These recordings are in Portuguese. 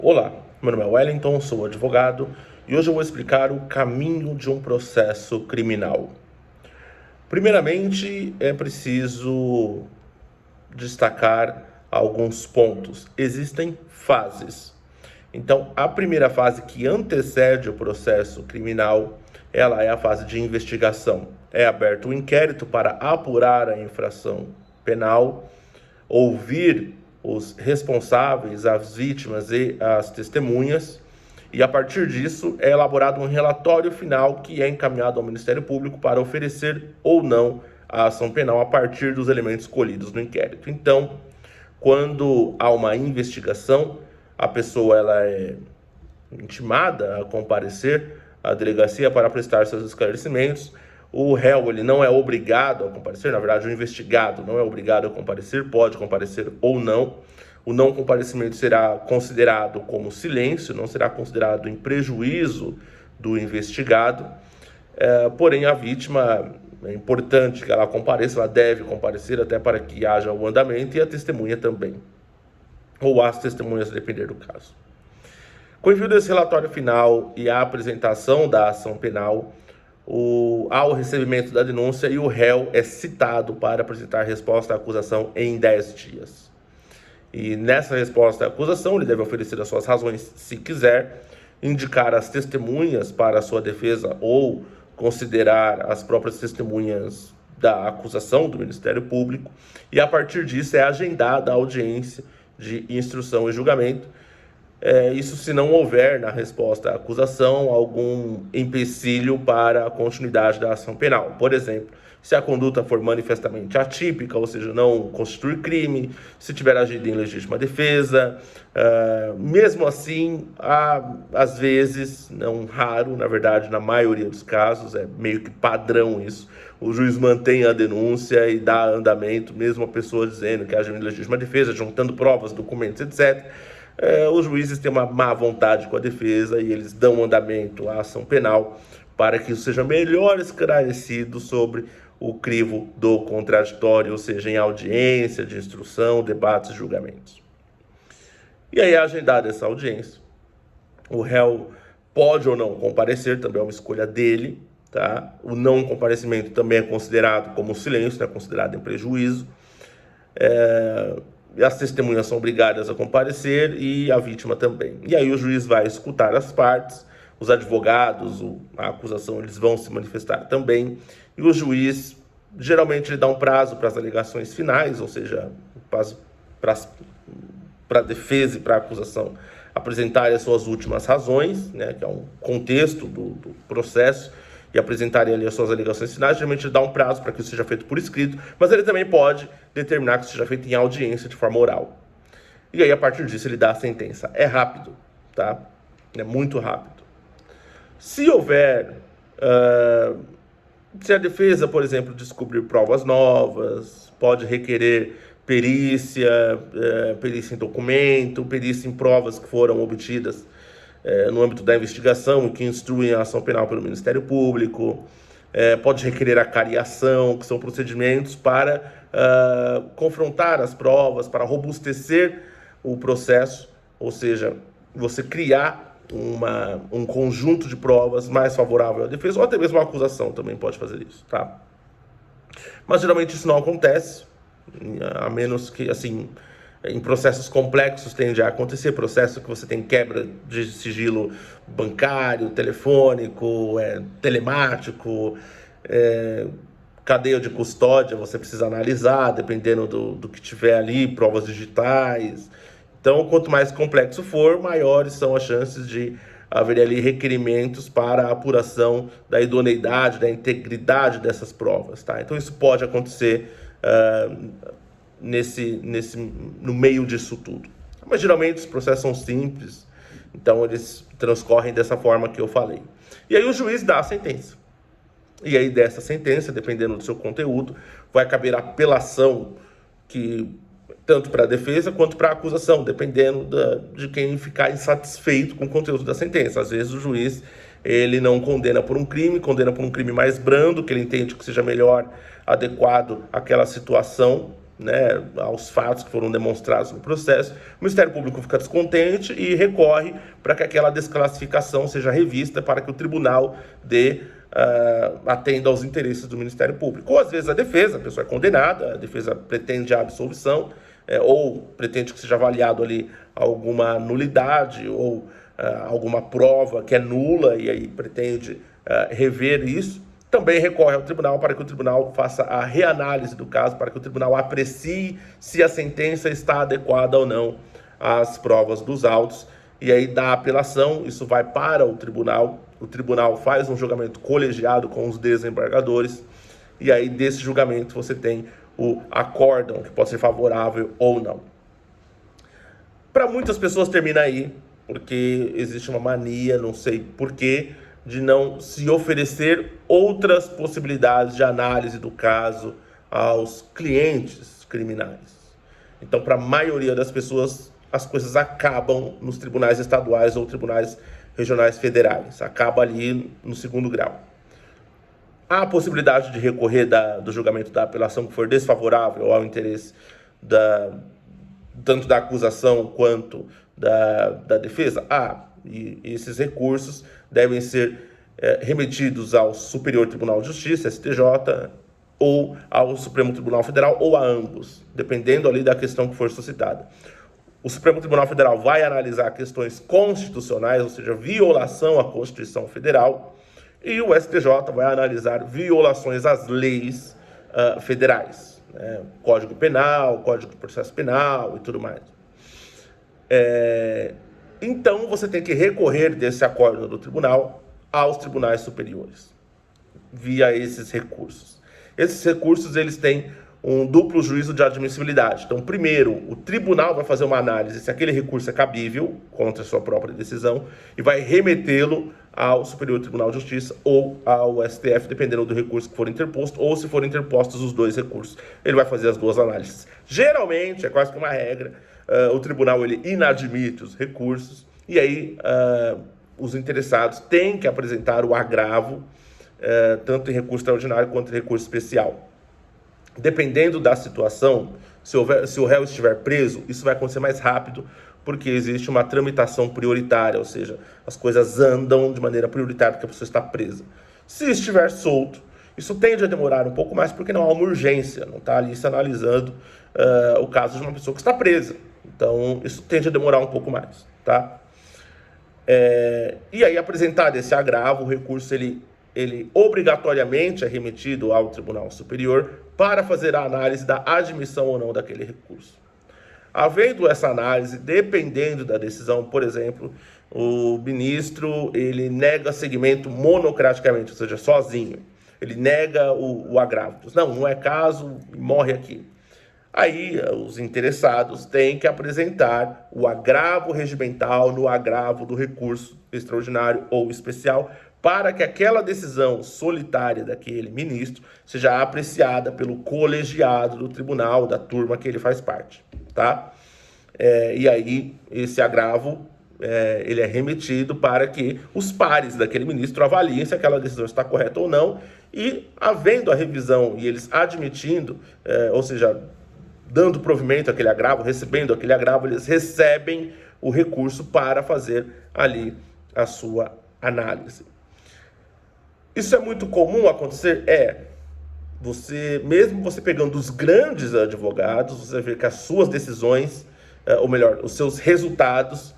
Olá, meu nome é Wellington, sou advogado e hoje eu vou explicar o caminho de um processo criminal. Primeiramente, é preciso destacar alguns pontos. Existem fases. Então, a primeira fase que antecede o processo criminal, ela é a fase de investigação. É aberto um inquérito para apurar a infração penal, ouvir os responsáveis, as vítimas e as testemunhas, e a partir disso é elaborado um relatório final que é encaminhado ao Ministério Público para oferecer ou não a ação penal a partir dos elementos colhidos no inquérito. Então, quando há uma investigação, a pessoa ela é intimada a comparecer à delegacia para prestar seus esclarecimentos. O réu ele não é obrigado a comparecer, na verdade o investigado não é obrigado a comparecer, pode comparecer ou não. O não comparecimento será considerado como silêncio, não será considerado em prejuízo do investigado. Porém, a vítima, é importante que ela compareça, ela deve comparecer até para que haja o andamento, e a testemunha também, ou as testemunhas, a depender do caso. Com o envio desse relatório final e a apresentação da ação penal, há o recebimento da denúncia e o réu é citado para apresentar resposta à acusação em 10 dias. E nessa resposta à acusação, ele deve oferecer as suas razões, se quiser, indicar as testemunhas para a sua defesa ou considerar as próprias testemunhas da acusação do Ministério Público, e a partir disso é agendada a audiência de instrução e julgamento. Isso se não houver na resposta à acusação algum empecilho para a continuidade da ação penal. Por exemplo, se a conduta for manifestamente atípica, ou seja, não constituir crime, se tiver agido em legítima defesa. Mesmo assim, às vezes, não raro, na verdade, na maioria dos casos, é meio que padrão isso, o juiz mantém a denúncia e dá andamento, mesmo a pessoa dizendo que agiu em legítima defesa, juntando provas, documentos, etc., os juízes têm uma má vontade com a defesa e eles dão andamento à ação penal para que isso seja melhor esclarecido sobre o crivo do contraditório, ou seja, em audiência de instrução, debates e julgamentos. E aí, agendada essa audiência, o réu pode ou não comparecer, também é uma escolha dele, tá? O não comparecimento também é considerado como silêncio, é considerado em prejuízo. As testemunhas são obrigadas a comparecer e a vítima também. E aí o juiz vai escutar as partes, os advogados, a acusação, eles vão se manifestar também, e o juiz, geralmente, ele dá um prazo para as alegações finais, ou seja, para a defesa e para a acusação apresentarem as suas últimas razões, né, que é um contexto do processo, e apresentarem ali as suas alegações finais. Geralmente ele dá um prazo para que isso seja feito por escrito, mas ele também pode determinar que isso seja feito em audiência de forma oral. E aí, a partir disso, ele dá a sentença. É rápido, tá? É muito rápido. Se houver... se a defesa, por exemplo, descobrir provas novas, pode requerer perícia, perícia em documento, perícia em provas que foram obtidas no âmbito da investigação e que instruem a ação penal pelo Ministério Público. Pode requerer a cariação, que são procedimentos para confrontar as provas, para robustecer o processo, ou seja, você criar um conjunto de provas mais favorável à defesa, ou até mesmo a acusação também pode fazer isso, tá? Mas geralmente isso não acontece, a menos que, assim, em processos complexos tende a acontecer, processo que você tem quebra de sigilo bancário, telefônico, telemático, cadeia de custódia, você precisa analisar, dependendo do que tiver ali, provas digitais. Então, quanto mais complexo for, maiores são as chances de haver ali requerimentos para a apuração da idoneidade, da integridade dessas provas, tá? Então, isso pode acontecer no meio disso tudo. Mas geralmente os processos são simples, então eles transcorrem dessa forma que eu falei. E aí o juiz dá a sentença. E aí dessa sentença, dependendo do seu conteúdo, vai caber apelação, que tanto para a defesa quanto para a acusação, dependendo de quem ficar insatisfeito com o conteúdo da sentença. Às vezes o juiz ele não condena por um crime, condena por um crime mais brando, que ele entende que seja melhor adequado àquela situação, né, aos fatos que foram demonstrados no processo, o Ministério Público fica descontente e recorre para que aquela desclassificação seja revista para que o tribunal atenda aos interesses do Ministério Público. Ou às vezes a pessoa é condenada, a defesa pretende a absolvição, ou pretende que seja avaliado ali alguma nulidade ou alguma prova que é nula e aí pretende rever isso. Também recorre ao tribunal para que o tribunal faça a reanálise do caso, para que o tribunal aprecie se a sentença está adequada ou não às provas dos autos. E aí, da apelação, isso vai para o tribunal faz um julgamento colegiado com os desembargadores, e aí desse julgamento você tem o acórdão, que pode ser favorável ou não. Para muitas pessoas termina aí, porque existe uma mania, não sei porquê, de não se oferecer outras possibilidades de análise do caso aos clientes criminais. Então, para a maioria das pessoas, as coisas acabam nos tribunais estaduais ou tribunais regionais federais. Acaba ali no segundo grau. Há a possibilidade de recorrer do julgamento da apelação que for desfavorável ao interesse tanto da acusação quanto da defesa? E esses recursos devem ser remetidos ao Superior Tribunal de Justiça, STJ, ou ao Supremo Tribunal Federal, ou a ambos, dependendo ali da questão que for suscitada. O Supremo Tribunal Federal vai analisar questões constitucionais, ou seja, violação à Constituição Federal, e o STJ vai analisar violações às leis federais, né? Código Penal, Código de Processo Penal e tudo mais. Então, você tem que recorrer desse acordo do tribunal aos tribunais superiores, via esses recursos. Esses recursos, eles têm um duplo juízo de admissibilidade. Então, primeiro, o tribunal vai fazer uma análise se aquele recurso é cabível contra a sua própria decisão e vai remetê-lo ao Superior Tribunal de Justiça ou ao STF, dependendo do recurso que for interposto, ou se forem interpostos os dois recursos. Ele vai fazer as duas análises. Geralmente, é quase que uma regra, o tribunal ele inadmite os recursos e aí os interessados têm que apresentar o agravo, tanto em recurso extraordinário quanto em recurso especial. Dependendo da situação, se o réu estiver preso, isso vai acontecer mais rápido, porque existe uma tramitação prioritária, ou seja, as coisas andam de maneira prioritária porque a pessoa está presa. Se estiver solto, isso tende a demorar um pouco mais, porque não há uma urgência, não está ali se analisando o caso de uma pessoa que está presa. Então, isso tende a demorar um pouco mais, tá? E aí, apresentado esse agravo, o recurso ele obrigatoriamente é remetido ao Tribunal Superior para fazer a análise da admissão ou não daquele recurso. Havendo essa análise, dependendo da decisão, por exemplo, o ministro ele nega seguimento monocraticamente, ou seja, sozinho. Ele nega o agravo. Não é caso, morre aqui. Aí os interessados têm que apresentar o agravo regimental no agravo do recurso extraordinário ou especial, para que aquela decisão solitária daquele ministro seja apreciada pelo colegiado do tribunal, da turma que ele faz parte, tá? E aí, esse agravo, ele é remetido para que os pares daquele ministro avaliem se aquela decisão está correta ou não, e havendo a revisão e eles admitindo, ou seja, dando provimento àquele agravo, recebendo aquele agravo, eles recebem o recurso para fazer ali a sua análise. Isso é muito comum acontecer? Mesmo você pegando os grandes advogados, você vê que as suas decisões, ou melhor, os seus resultados,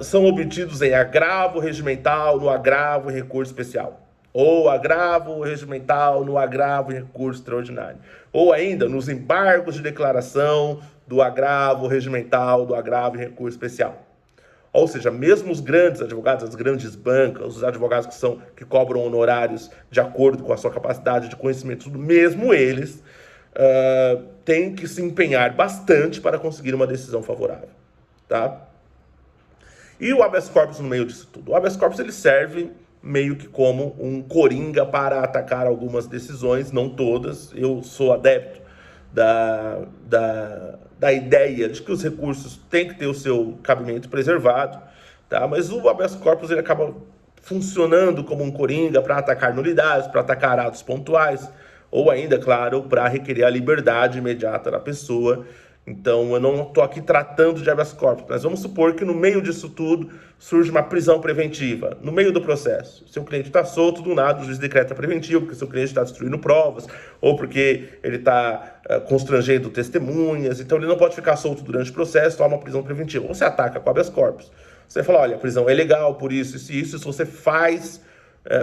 são obtidos em agravo regimental, no agravo em recurso especial. Ou agravo regimental, no agravo em recurso extraordinário. Ou ainda nos embargos de declaração do agravo regimental, do agravo em recurso especial. Ou seja, mesmo os grandes advogados, as grandes bancas, os advogados que cobram honorários de acordo com a sua capacidade de conhecimento, mesmo eles têm que se empenhar bastante para conseguir uma decisão favorável, tá? E o habeas corpus no meio disso tudo? O habeas corpus ele serve meio que como um coringa para atacar algumas decisões, não todas. Eu sou adepto da ideia de que os recursos têm que ter o seu cabimento preservado, tá? Mas o habeas corpus ele acaba funcionando como um coringa para atacar nulidades, para atacar atos pontuais, ou ainda, claro, para requerer a liberdade imediata da pessoa. Então, eu não estou aqui tratando de habeas corpus, mas vamos supor que no meio disso tudo surge uma prisão preventiva, no meio do processo. Seu cliente está solto, do nada o juiz decreta preventivo, porque seu cliente está destruindo provas, ou porque ele está constrangendo testemunhas, então ele não pode ficar solto durante o processo, toma uma prisão preventiva. Você ataca com habeas corpus. Você fala, olha, a prisão é legal por isso, isso você faz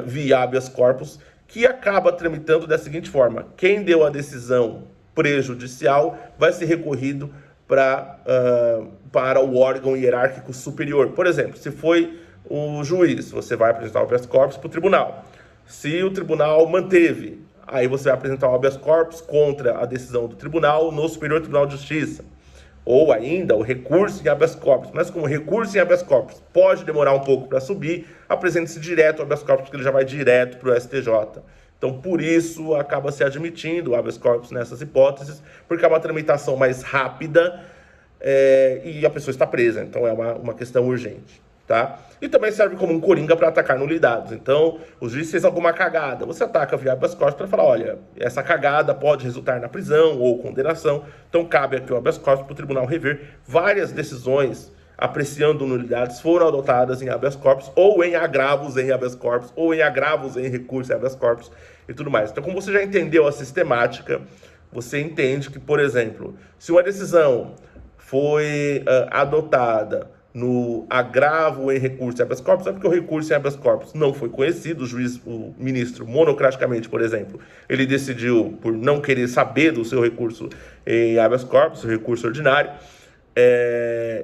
via habeas corpus, que acaba tramitando da seguinte forma: quem deu a decisão prejudicial vai ser recorrido para o órgão hierárquico superior. Por exemplo, se foi o juiz, você vai apresentar o habeas corpus para o tribunal. Se o tribunal manteve, aí você vai apresentar o habeas corpus contra a decisão do tribunal no Superior Tribunal de Justiça. Ou ainda o recurso em habeas corpus. Mas como o recurso em habeas corpus pode demorar um pouco para subir, apresente-se direto ao habeas corpus, porque ele já vai direto para o STJ. Então, por isso, acaba se admitindo o habeas corpus nessas hipóteses, porque é uma tramitação mais rápida e a pessoa está presa. Então, é uma questão urgente, tá? E também serve como um coringa para atacar nulidades. Então, o juiz fez alguma cagada, você ataca via habeas corpus para falar, olha, essa cagada pode resultar na prisão ou condenação. Então, cabe aqui o habeas corpus para o tribunal rever. Várias decisões apreciando nulidades foram adotadas em habeas corpus, ou em agravos em habeas corpus, ou em agravos em recurso em habeas corpus e tudo mais. Então, como você já entendeu a sistemática, você entende que, por exemplo, se uma decisão foi adotada no agravo em recurso em habeas corpus, é porque o recurso em habeas corpus não foi conhecido, o ministro, monocraticamente, por exemplo, ele decidiu por não querer saber do seu recurso em habeas corpus, o recurso ordinário.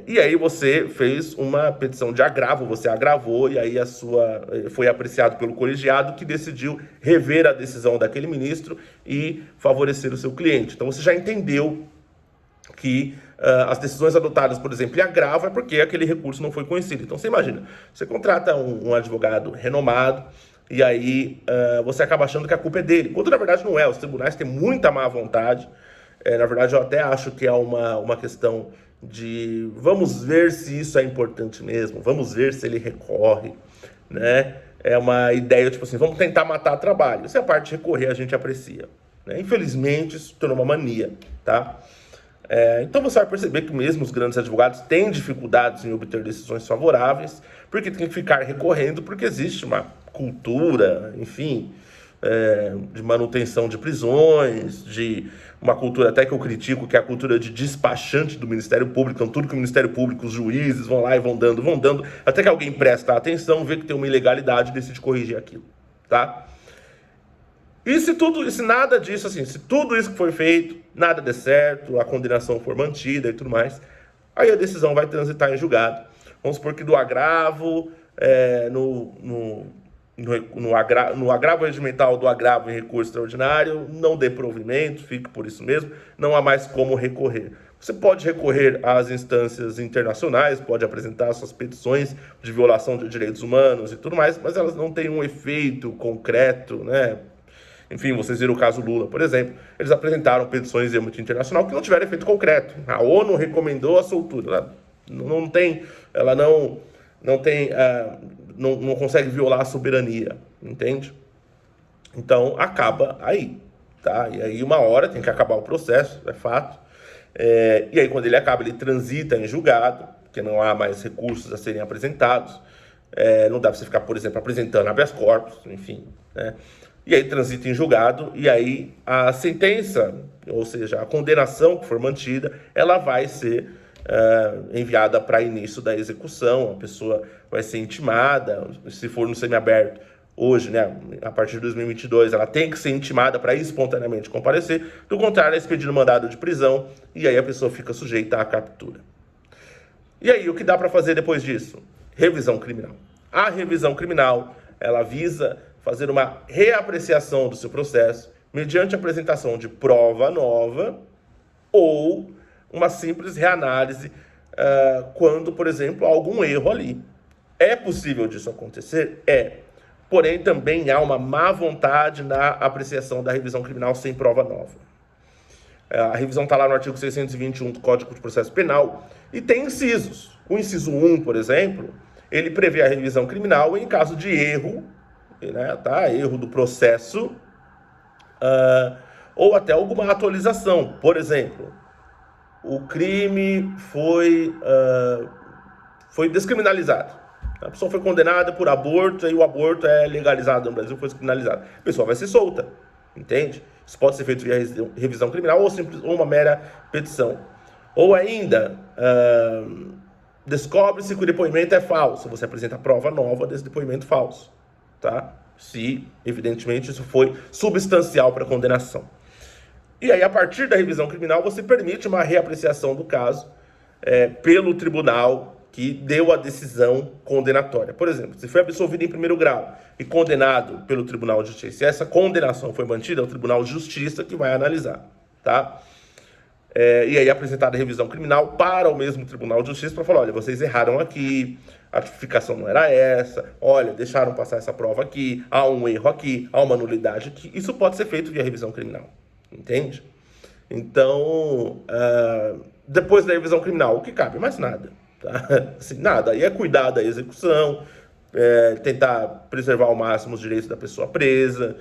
E aí você fez uma petição de agravo, você agravou, e aí foi apreciado pelo colegiado, que decidiu rever a decisão daquele ministro e favorecer o seu cliente. Então você já entendeu que as decisões adotadas, por exemplo, em agravo, é porque aquele recurso não foi conhecido. Então você imagina, você contrata um advogado renomado, e aí você acaba achando que a culpa é dele, quando na verdade não é. Os tribunais têm muita má vontade. Na verdade, eu até acho que é uma questão de vamos ver se isso é importante mesmo, vamos ver se ele recorre, né? É uma ideia, tipo assim, vamos tentar matar trabalho. Se a parte de recorrer a gente aprecia, né? Infelizmente, isso tornou uma mania, tá? Então você vai perceber que mesmo os grandes advogados têm dificuldades em obter decisões favoráveis, porque tem que ficar recorrendo, porque existe uma cultura, enfim, de manutenção de prisões, de uma cultura até que eu critico, que é a cultura de despachante do Ministério Público. Então tudo que o Ministério Público, os juízes vão lá e vão dando, até que alguém presta atenção, vê que tem uma ilegalidade e decide corrigir aquilo, tá? E se nada disso, assim, se tudo isso que foi feito, nada der certo, a condenação for mantida e tudo mais, aí a decisão vai transitar em julgado. Vamos supor que do agravo, no agravo regimental do agravo em recurso extraordinário, não dê provimento, fique por isso mesmo, não há mais como recorrer. Você pode recorrer às instâncias internacionais, pode apresentar suas petições de violação de direitos humanos e tudo mais, mas elas não têm um efeito concreto, né? Enfim, vocês viram o caso Lula, por exemplo. Eles apresentaram petições de âmbito internacional que não tiveram efeito concreto. A ONU recomendou a soltura. Ela não consegue violar a soberania, entende? Então, acaba aí, tá? E aí, uma hora tem que acabar o processo, é fato. E aí, quando ele acaba, ele transita em julgado, porque não há mais recursos a serem apresentados. Não dá para você ficar, por exemplo, apresentando habeas corpus, enfim, né? E aí transita em julgado, e aí a sentença, ou seja, a condenação que for mantida, ela vai ser enviada para início da execução. A pessoa vai ser intimada, se for no semiaberto, hoje, né, a partir de 2022, ela tem que ser intimada para espontaneamente comparecer, do contrário, é expedido mandado de prisão, e aí a pessoa fica sujeita à captura. E aí, o que dá para fazer depois disso? Revisão criminal. A revisão criminal, ela visa fazer uma reapreciação do seu processo mediante a apresentação de prova nova ou uma simples reanálise quando, por exemplo, há algum erro ali. É possível disso acontecer? Porém, também há uma má vontade na apreciação da revisão criminal sem prova nova. A revisão está lá no artigo 621 do Código de Processo Penal e tem incisos. O inciso 1, por exemplo, ele prevê a revisão criminal em caso de erro, né, tá? Erro do processo, ou até alguma atualização. Por exemplo, o crime foi descriminalizado. A pessoa foi condenada por aborto e o aborto é legalizado no Brasil, foi descriminalizado. A pessoa vai ser solta, entende? Isso pode ser feito via revisão criminal ou uma mera petição. Ou ainda, descobre-se que o depoimento é falso. Você apresenta prova nova desse depoimento falso, tá? Se, evidentemente, isso foi substancial para a condenação. E aí, a partir da revisão criminal, você permite uma reapreciação do caso pelo tribunal que deu a decisão condenatória. Por exemplo, se foi absolvido em primeiro grau e condenado pelo Tribunal de Justiça, se essa condenação foi mantida, é o Tribunal de Justiça que vai analisar, tá? E aí apresentada a revisão criminal para o mesmo Tribunal de Justiça para falar, olha, vocês erraram aqui, a tipificação não era essa, olha, deixaram passar essa prova aqui, há um erro aqui, há uma nulidade aqui. Isso pode ser feito via revisão criminal, entende? Então, depois da revisão criminal, o que cabe? Mais nada. Tá? Assim, nada, aí é cuidar da execução, tentar preservar ao máximo os direitos da pessoa presa,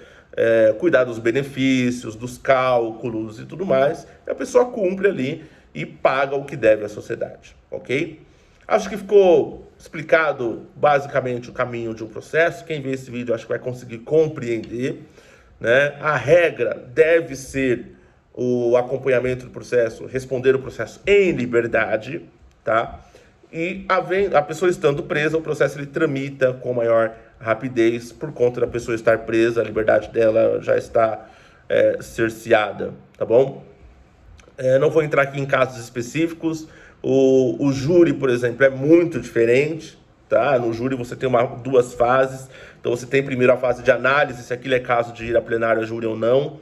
cuidar dos benefícios, dos cálculos e tudo mais, e a pessoa cumpre ali e paga o que deve à sociedade, ok? Acho que ficou explicado basicamente o caminho de um processo. Quem vê esse vídeo acho que vai conseguir compreender, né? A regra deve ser o acompanhamento do processo, responder o processo em liberdade, tá? E a pessoa estando presa, o processo ele tramita com maior rapidez por conta da pessoa estar presa, a liberdade dela já está cerceada, tá bom? Não vou entrar aqui em casos específicos. O júri, por exemplo, é muito diferente, tá? No júri você tem duas fases. Então você tem primeiro a fase de análise, se aquilo é caso de ir a plenário a júri ou não.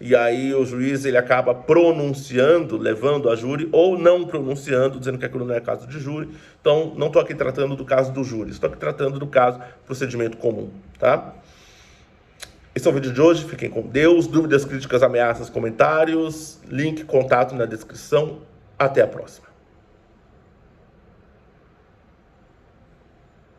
E aí o juiz ele acaba pronunciando, levando a júri, ou não pronunciando, dizendo que aquilo não é caso de júri. Então, não estou aqui tratando do caso do júri, estou aqui tratando do caso procedimento comum, tá? Esse é o vídeo de hoje, fiquem com Deus. Dúvidas, críticas, ameaças, comentários, link, contato na descrição. Até a próxima.